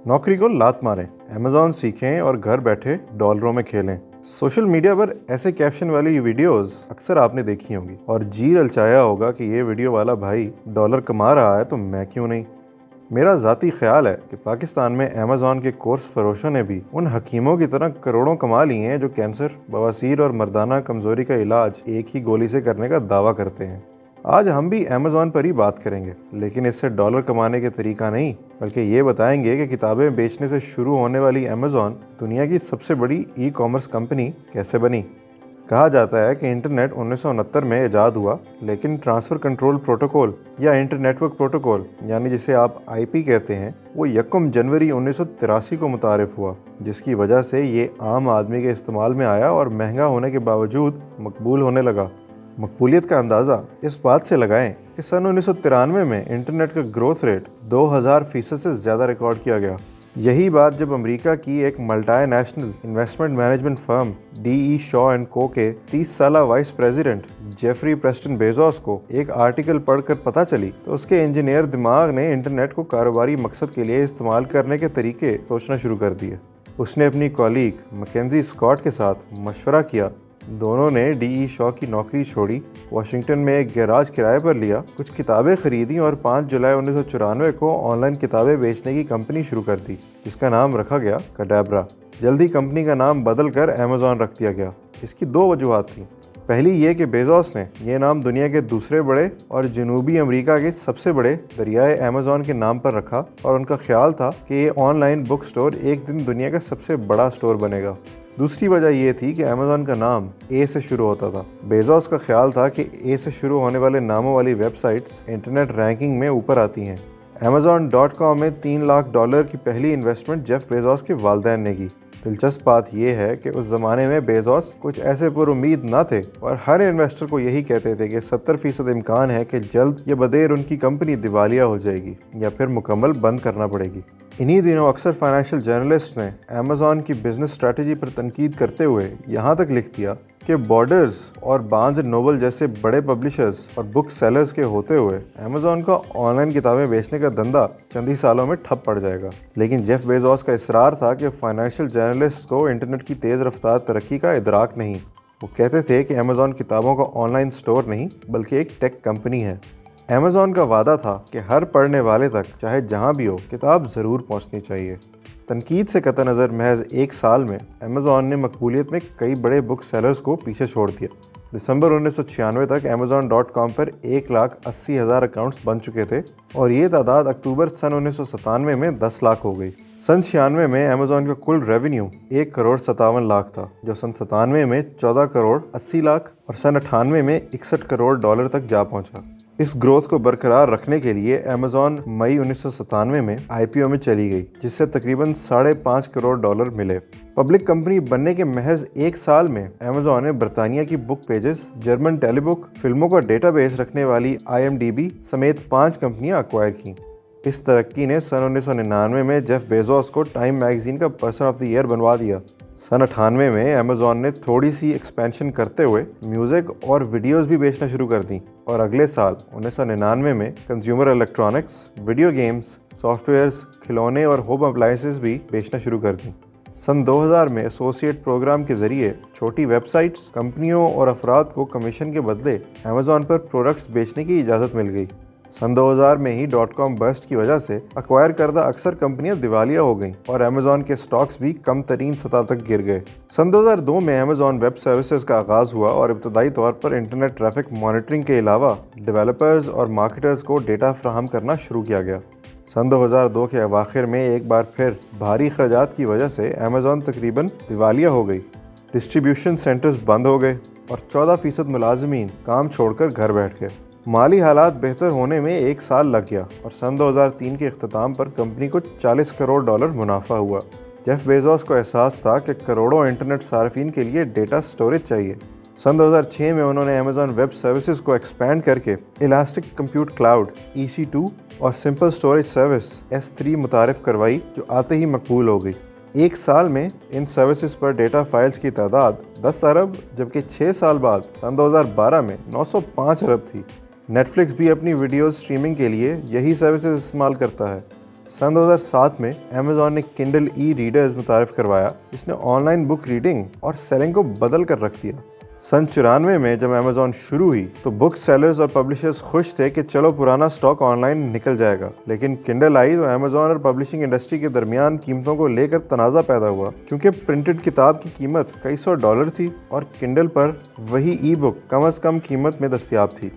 नौकरी को लात मारें, अमेज़ॉन सीखें और घर बैठे डॉलरों में खेलें। सोशल मीडिया पर ऐसे कैप्शन वाली वीडियोस अक्सर आपने देखी होंगी और जी ललचाया होगा कि ये वीडियो वाला भाई डॉलर कमा रहा है तो मैं क्यों नहीं। मेरा ज़ाती ख्याल है कि पाकिस्तान में अमेज़ॉन के कोर्स फरोशों ने भी उन हकीमों की तरह करोड़ों कमा लिए हैं जो कैंसर, बवासीर और मर्दाना कमज़ोरी का इलाज एक ही गोली से करने का दावा करते हैं। आज हम भी अमेज़ॉन पर ही बात करेंगे, लेकिन इससे डॉलर कमाने के तरीका नहीं, बल्कि ये बताएंगे कि किताबें बेचने से शुरू होने वाली अमेज़ॉन दुनिया की सबसे बड़ी ई कॉमर्स कंपनी कैसे बनी। कहा जाता है कि इंटरनेट 1969 में ईजाद हुआ, लेकिन ट्रांसफ़र कंट्रोल प्रोटोकॉल या इंटरनेटवर्क प्रोटोकॉल यानी जिसे आप आईपी कहते हैं, वो 1 जनवरी 1983 को मुतारिफ़ हुआ, जिसकी वजह से ये आम आदमी के इस्तेमाल में आया और महंगा होने के बावजूद मकबूल होने लगा। मकबूलियत का अंदाज़ा इस बात से लगाएं कि सन 1993 में इंटरनेट का ग्रोथ रेट 2000% से ज़्यादा रिकॉर्ड किया गया। यही बात जब अमेरिका की एक multinational investment management firm DE Shaw & Co के 30 साला vice president Jeffrey Preston Bezos को एक आर्टिकल पढ़कर पता चली, तो उसके इंजीनियर दिमाग ने इंटरनेट को कारोबारी मकसद के लिए इस्तेमाल करने के तरीके सोचना शुरू कर दिए। उसने अपनी कॉलीग मैकेंजी स्कॉट के साथ मशवरा किया। दोनों ने DE Shaw की नौकरी छोड़ी, वाशिंगटन में एक गैराज किराए पर लिया, कुछ किताबें खरीदी और 5 जुलाई 1994 को ऑनलाइन किताबें बेचने की कंपनी शुरू कर दी, जिसका नाम रखा गया कडाब्रा। जल्दी कंपनी का नाम बदल कर अमेज़ॉन रख दिया गया। इसकी 2 वजूहात थी। पहली ये कि बेजोस ने यह नाम दुनिया के दूसरे बड़े और जनूबी अमेरिका के सबसे बड़े दरियाए अमेज़ॉन के नाम पर रखा, और उनका ख्याल था कि ये ऑनलाइन बुक स्टोर एक दिन दुनिया का सबसे बड़ा स्टोर बनेगा। दूसरी वजह यह थी कि अमेज़ॉन का नाम ए से शुरू होता था। बेजोस का ख्याल था कि ए से शुरू होने वाले नामों वाली वेबसाइट्स इंटरनेट रैंकिंग में ऊपर आती हैं। Amazon.com में $3 लाख की पहली इन्वेस्टमेंट जेफ बेजोस के वालिदैन ने की। दिलचस्प बात यह है कि उस ज़माने में बेजोस कुछ ऐसे पुरुम्मीद न थे और हर इन्वेस्टर को यही कहते थे कि 70% इम्कान है कि जल्द या बदेर उनकी कंपनी दिवालिया हो जाएगी या फिर मुकम्मल बंद करना पड़ेगी। इन्हीं दिनों अक्सर फाइनेंशियल जर्नलिस्ट ने अमेज़ॉन की बिजनेस स्ट्रैटेजी पर तनकीद करते हुए यहाँ तक लिख दिया कि बॉर्डर्स और बार्न्स एंड नोबल जैसे बड़े पब्लिशर्स और बुक सेलर्स के होते हुए अमेज़ॉन का ऑनलाइन किताबें बेचने का धंधा चंद ही सालों में ठप पड़ जाएगा। लेकिन जेफ बेजोस का इसरार था कि फाइनेंशियल जर्नलिस्ट को इंटरनेट की तेज़ रफ्तार तरक्की का इदराक नहीं। वो कहते थे कि अमेज़ॉन किताबों का ऑनलाइन स्टोर नहीं, बल्कि एक टेक कंपनी है। अमेज़ॉन का वादा था कि हर पढ़ने वाले तक, चाहे जहां भी हो, किताब ज़रूर पहुंचनी चाहिए। तनकीद से कतई नज़र महज 1 साल में अमेज़ॉन ने मकबूलियत में कई बड़े बुक सेलर्स को पीछे छोड़ दिया। दिसंबर 1996 तक Amazon.com पर 1,80,000 अकाउंट्स बन चुके थे और ये तादाद अक्टूबर सन 1997 में 10 लाख हो गई। सन 96 में अमेज़ॉन का कुल रेवेन्यू 1,57,00,000 था, जो सन 97 में 14,80,00,000 और सन 98 में $61 करोड़ तक जा पहुंचा। इस ग्रोथ को बरकरार रखने के लिए अमेज़ॉन मई 1997 में IPO में चली गई, जिससे तकरीबन $5.5 करोड़ मिले। पब्लिक कंपनी बनने के महज 1 साल में अमेज़ॉन ने बरतानिया की बुक पेजेस, जर्मन टेलीबुक, फिल्मों का डेटाबेस रखने वाली IMDb समेत 5 कंपनियां अक्वायर की। इस तरक्की ने सन 1999 में जेफ बेजोस को टाइम मैगजीन का पर्सन ऑफ द ईयर बनवा दिया। सन 98 में अमेज़ॉन ने थोड़ी सी एक्सपेंशन करते हुए म्यूज़िक और वीडियोस भी बेचना शुरू कर दी और अगले साल 1999 में consumer electronics, video games, softwares, खिलौने और होम अप्लायंसेस भी बेचना शुरू कर दी। सन 2000 में एसोसिएट प्रोग्राम के ज़रिए छोटी वेबसाइट्स, कंपनियों और अफराद को कमीशन के बदले अमेज़ॉन पर प्रोडक्ट्स बेचने की इजाज़त मिल गई। सन 2000 में ही .com बस्ट की वजह से अक्वायर करदा अक्सर कंपनियां दिवालिया हो गईं और अमेज़ॉन के स्टॉक्स भी कम तरीन सतह तक गिर गए। सन 2002 में अमेज़ॉन वेब सर्विसेज का आगाज़ हुआ और इब्तदाई तौर पर इंटरनेट ट्रैफिक मॉनिटरिंग के अलावा डेवलपर्स और मार्केटर्स को डेटा फ्राहम करना शुरू किया गया। सन 2002 के अवाखिर में एक बार फिर भारी खर्चात की वजह से अमेज़ॉन तकरीबन दिवालिया हो गई। डिस्ट्रीब्यूशन सेंटर्स बंद हो गए और 14% मुलाजमीन काम छोड़कर घर बैठ गए। माली हालात बेहतर होने में 1 साल लग गया और सन 2003 के इख्तिताम पर कंपनी को $40 करोड़ मुनाफा हुआ। जेफ बेजोस को एहसास था कि करोड़ों इंटरनेट सार्फिन के लिए डेटा स्टोरेज चाहिए। सन 2006 में उन्होंने अमेज़ॉन वेब सर्विसेज को एक्सपैंड करके इलास्टिक कंप्यूट क्लाउड EC2 और सिंपल स्टोरेज सर्विस S3 मुतारिफ करवाई, जो आते ही मकबूल हो गई। 1 साल में इन सर्विसेज पर डेटा फाइल्स की तादाद 10 अरब, जबकि 6 साल बाद सन 2012 में 905 अरब थी। नेटफ्लिक्स भी अपनी वीडियो स्ट्रीमिंग के लिए यही सर्विसेज इस्तेमाल करता है। सन 2007 में अमेज़ॉन ने किंडल ई रीडर्स मुतारिफ करवाया, जिसने ऑनलाइन बुक रीडिंग और सेलिंग को बदल कर रख दिया। सन 94 में जब अमेज़ॉन शुरू हुई तो बुक सेलर्स और पब्लिशर्स खुश थे कि चलो पुराना स्टॉक ऑनलाइन निकल जाएगा, लेकिन किंडल आई तो अमेज़ॉन और पब्लिशिंग इंडस्ट्री के दरमियान कीमतों को लेकर तनाज़ा पैदा हुआ, क्योंकि प्रिंटेड किताब की कीमत कई $100 थी और किंडल पर वही ई बुक कम अज़ कम कीमत में दस्तयाब थी।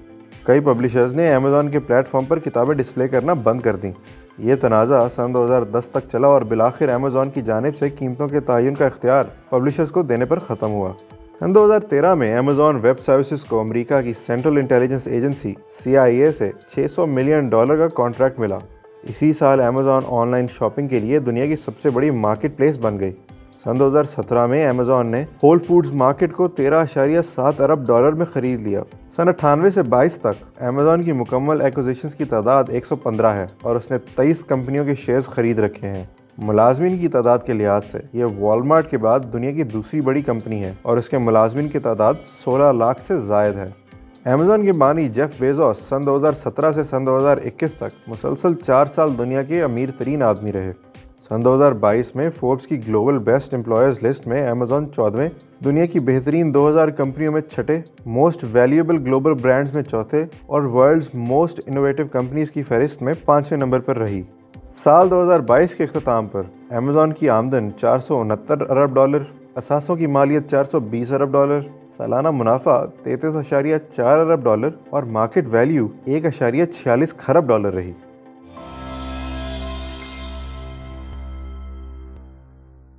कई पब्लिशर्स ने अमेज़ॉन के प्लेटफॉर्म पर किताबें डिस्प्ले करना बंद कर दी। ये तनाज़ा सन 2010 तक चला और बिलाखिर अमेज़ॉन की जानिब से कीमतों के तयन का इख्तियार पब्लिशर्स को देने पर ख़त्म हुआ। सन 2013 में अमेज़ॉन वेब सर्विसेज को अमेरिका की सेंट्रल इंटेलिजेंस एजेंसी CIA से $600 मिलियन का कॉन्ट्रैक्ट मिला। इसी साल अमेज़ॉन ऑनलाइन शॉपिंग के लिए दुनिया की सबसे बड़ी मार्केट प्लेस बन गई। सन 2017 में अमेज़ॉन ने होल फूड्स मार्केट को $13.7 अरब में ख़रीद लिया। सन 98 से 22 तक अमेज़ॉन की मुकम्मल एक्विजिशंस की तादाद 115 है और उसने 23 कंपनियों के शेयर्स खरीद रखे हैं। मुलाजमीन की तादाद के लिहाज से ये वॉलमार्ट के बाद दुनिया की दूसरी बड़ी कंपनी है और इसके मुलाजमीन की तादाद 16 लाख से ज़ायद है। अमेज़ॉन के बानी जेफ बेजोस सन 2017 से सन 2021 तक मुसलसल 4 साल दुनिया के अमीर तरीन आदमी रहे। सन 2022 में फोर्ब्स की ग्लोबल बेस्ट एम्प्लॉयर्स लिस्ट में अमेज़ॉन 14वें, दुनिया की बेहतरीन 2000 कंपनियों में छठे, मोस्ट वैल्यूएबल ग्लोबल ब्रांड्स में चौथे और वर्ल्ड्स मोस्ट इनोवेटिव कंपनीज की फहरिस्त में 5वें नंबर पर रही। साल 2022 के अख्ताम पर अमेज़ॉन की आमदन $469 अरब, असासों की मालियत $420 अरब, सालाना मुनाफा $33.4 अरब और मार्केट वैल्यू $1.46 खरब रही।